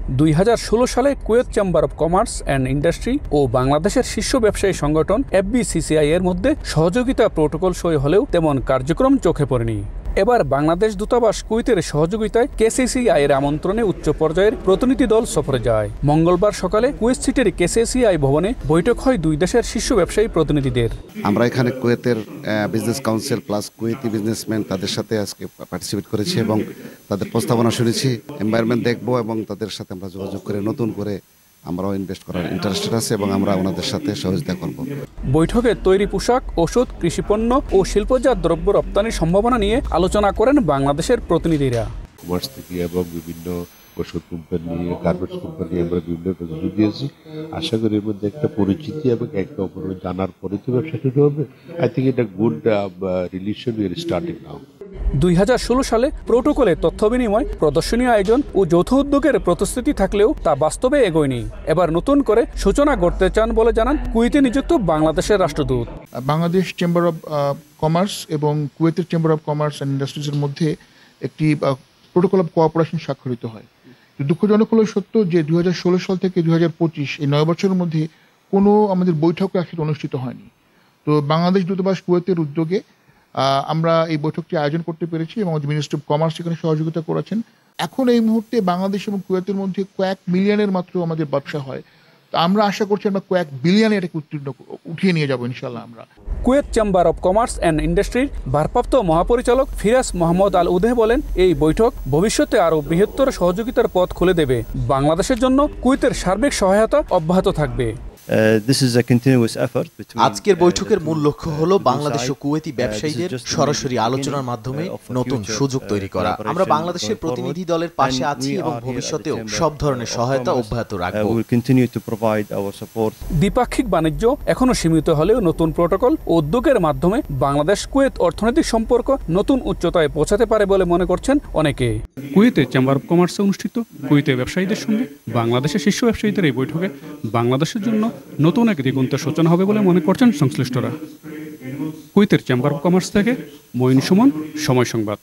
2016 সালে Kuwait chamber of commerce and industry ও বাংলাদেশের শীর্ষ ব্যবসায়ী সংগঠন FBCCI এর মধ্যে সহযোগিতা প্রোটোকল সই হলেও তেমন কার্যক্রম চোখে পড়েনি। এবার বাংলাদেশ দূতাবাস কুয়েতের সহযোগিতায় KCCI এর আমন্ত্রণে উচ্চ পর্যায়ের প্রতিনিধি দল সফরে যায়। মঙ্গলবার সকালে কুয়েত সিটির KCCI ভবনে বৈঠক হয় দুই দেশের শীর্ষ ব্যবসায়ী প্রতিনিধিদের। আমরা এখানে কুয়েতের business council plus Kuwaiti businessman তাদের সাথে আজকে পার্টিসিপেট করেছি এবং তাদের প্রস্তাবনা শুনেছি। এনভায়রনমেন্ট দেখবো এবং তাদের সাথে আমরা যোগাযোগ করে নতুন করে আমরাও ইনভেস্ট করার ইন্টারেস্টেড আছে এবং আমরা ওনাদের সাথে সহযোগিতা করব। বৈঠকে তৈরি পোশাক, ওষুধ, কৃষিপণ্য ও শিল্পজাত দ্রব্য রপ্তানির সম্ভাবনা নিয়ে আলোচনা করেন বাংলাদেশের প্রতিনিধিরা। কমার্স থেকে এবং বিভিন্ন ওষুধ কোম্পানি, গার্মেন্টস কোম্পানি আমরা বিভিন্ন প্রতিনিধি দিয়েছি। আশা করি এর মধ্যে একটা পরিচিতি এবং একটা অপরের জানার পরে তো ব্যবসা শুরু হবে। আই থিঙ্ক এটা good relation we are starting নাও। 2016 সালে প্রোটোকলে তথ্য বিনিময়, প্রদর্শনী আয়োজন ও যৌথ উদ্যোগের প্রতিশ্রুতি থাকলেও তা বাস্তবে এগোয়নি। এবার নতুন করে সূচনা গড়তে চান বলে জানান কুয়েতে নিযুক্ত বাংলাদেশের রাষ্ট্রদূত। বাংলাদেশ চেম্বার অব কমার্স এবং কুয়েতের চেম্বার অব কমার্স অ্যান্ড ইন্ডাস্ট্রিজের মধ্যে একটি প্রোটোকল অব কোঅপারেশন স্বাক্ষরিত হয়। দুঃখজনক হলো সত্য যে 2016 সাল থেকে 2025 এই 9 বছরের মধ্যে কোনো আমাদের বৈঠকও একসাথে অনুষ্ঠিত হয়নি। তো বাংলাদেশ দূতাবাস কুয়েতের উদ্যোগে আমরা এই বৈঠকটি আয়োজন করতে পেরেছি এবং আমাদের মিনিস্ট্রি অফ কমার্স এখানে সহযোগিতা করেছেন। এখন এই মুহূর্তে বাংলাদেশ এবং কুয়েতের মধ্যে কয়েক মিলিয়নের মাত্র আমাদের ব্যবসা হয়। তো আমরা আশা করছি আমরা কয়েক বিলিয়নে এটাকে উঠিয়ে নিয়ে যাবো ইনশাল্লাহ। আমরা Kuwait chamber of commerce and ইন্ডাস্ট্রির ভারপ্রাপ্ত মহাপরিচালক ফিরাজ মোহাম্মদ আল উদেহ বলেন, এই বৈঠক ভবিষ্যতে আরও বৃহত্তর সহযোগিতার পথ খুলে দেবে। বাংলাদেশের জন্য কুয়েতের সার্বিক সহায়তা অব্যাহত থাকবে। আজকের বৈঠকের মূল লক্ষ্য হলো বাংলাদেশ ও কুয়েতি ব্যবসায়ীদের সরাসরি আলোচনার মাধ্যমে নতুন সুযোগ তৈরি করা। আমরা বাংলাদেশের প্রতিনিধি দলের পাশে আছি এবং ভবিষ্যতেও সব ধরনের সহায়তা অব্যাহত রাখব। দ্বিপাক্ষিক বাণিজ্য এখনও সীমিত হলেও নতুন প্রোটোকল ও উদ্যোগের মাধ্যমে বাংলাদেশ কুয়েত অর্থনৈতিক সম্পর্ক নতুন উচ্চতায় পৌঁছাতে পারে বলে মনে করছেন অনেকে। কুয়েতে চেম্বার অব কমার্সে অনুষ্ঠিত কুয়েতের ব্যবসায়ীদের সঙ্গে বাংলাদেশের শীর্ষ ব্যবসায়ীদের এই বৈঠকে বাংলাদেশের জন্য নতুন এক দিগন্তের সূচনা হবে বলে মনে করছেন সংশ্লিষ্টরা। কুয়েতের চেম্বার অব কমার্স থেকে মঈন সুমন, সময় সংবাদ।